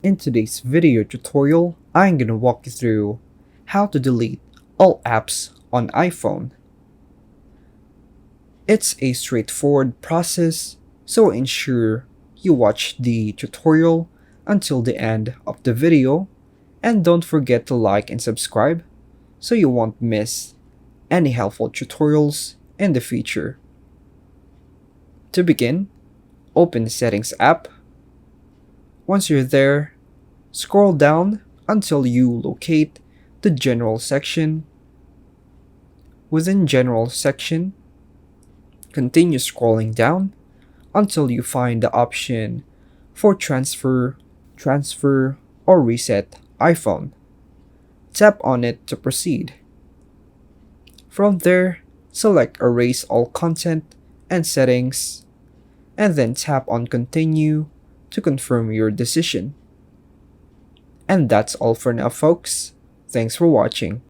In today's video tutorial, I'm gonna walk you through how to delete all apps on iPhone. It's a straightforward process, so ensure you watch the tutorial until the end of the video, and don't forget to like and subscribe so you won't miss any helpful tutorials in the future. To begin, open the Settings app. Once you're there, scroll down until you locate the General section. Within General section, continue scrolling down until you find the option for transfer, or reset iPhone. Tap on it to proceed. From there, select Erase all content and settings, and then tap on Continue to confirm your decision. And that's all for now, folks. Thanks for watching.